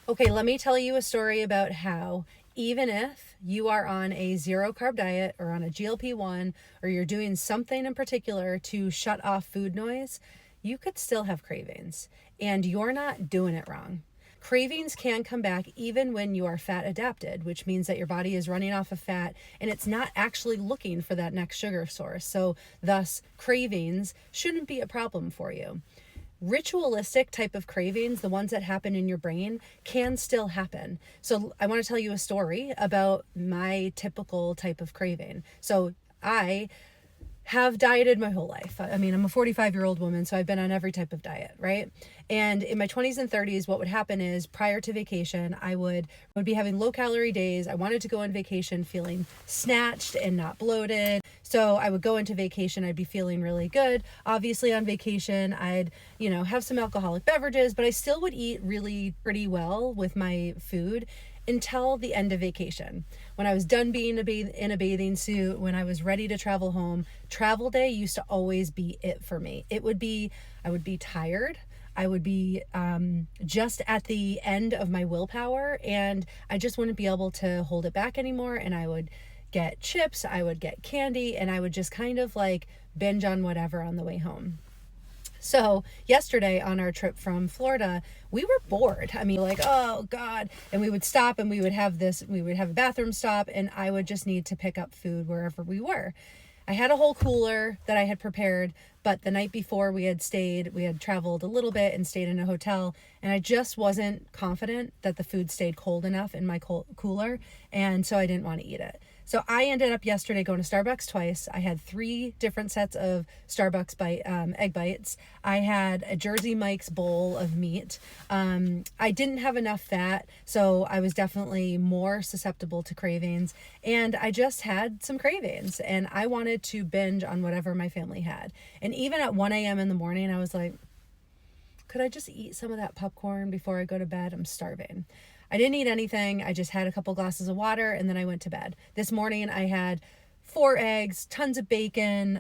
Okay, let me tell you a story about how even if you are on a zero carb diet or on a GLP-1 or you're doing something in particular to shut off food noise, you could still have cravings and you're not doing it wrong. Cravings can come back even when you are fat adapted, which means that your body is running off of fat and it's not actually looking for that next sugar source. So, thus, cravings shouldn't be a problem for you. Ritualistic type of cravings, the ones that happen in your brain, can still happen. So I want to tell you a story about my typical type of craving. So I have dieted my whole life. I mean, I'm a 45-year-old woman, so I've been on every type of diet, right? And in my 20s and 30s, what would happen is prior to vacation, I would be having low calorie days. I wanted to go on vacation feeling snatched and not bloated. So I would go into vacation, I'd be feeling really good. Obviously on vacation, I'd, have some alcoholic beverages, but I still would eat really pretty well with my food until the end of vacation. When I was done being in a bathing suit, when I was ready to travel home, travel day used to always be it for me. I would be tired. I would be just at the end of my willpower, and I just wouldn't be able to hold it back anymore. And I would get chips, I would get candy, and I would just kind of like binge on whatever on the way home. So yesterday on our trip from Florida, we were bored. I mean, like, oh God. And we would stop and we would have a bathroom stop, and I would just need to pick up food wherever we were. I had a whole cooler that I had prepared, but the night before we had traveled a little bit and stayed in a hotel, and I just wasn't confident that the food stayed cold enough in my cooler, and so I didn't want to eat it. So I ended up yesterday going to Starbucks twice. I had 3 different sets of Starbucks egg bites. I had a Jersey Mike's bowl of meat. I didn't have enough fat, so I was definitely more susceptible to cravings. And I just had some cravings, and I wanted to binge on whatever my family had. And even at 1 a.m. in the morning, I was like, could I just eat some of that popcorn before I go to bed? I'm starving. I didn't eat anything. I just had a couple glasses of water, and then I went to bed. This morning I had 4 eggs, tons of bacon.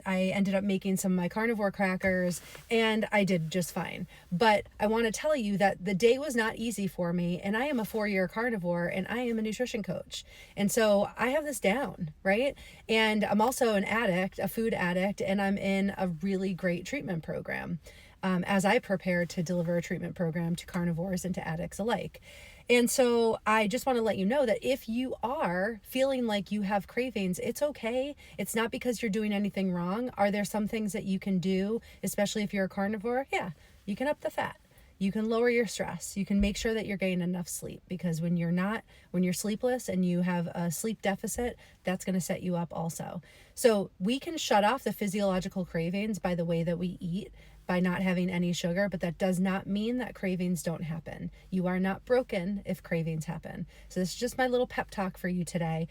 I ended up making some of my carnivore crackers, and I did just fine. But I want to tell you that the day was not easy for me, and I am a 4-year carnivore, and I am a nutrition coach. And so I have this down, right? And I'm also an addict, a food addict, and I'm in a really great treatment program. As I prepare to deliver a treatment program to carnivores and to addicts alike. And so I just want to let you know that if you are feeling like you have cravings, it's okay. It's not because you're doing anything wrong. Are there some things that you can do, especially if you're a carnivore? Yeah, you can up the fat. You can lower your stress. You can make sure that you're getting enough sleep, because when you're sleepless and you have a sleep deficit, that's going to set you up also. So we can shut off the physiological cravings by the way that we eat, by not having any sugar, but that does not mean that cravings don't happen. You are not broken if cravings happen. So this is just my little pep talk for you today.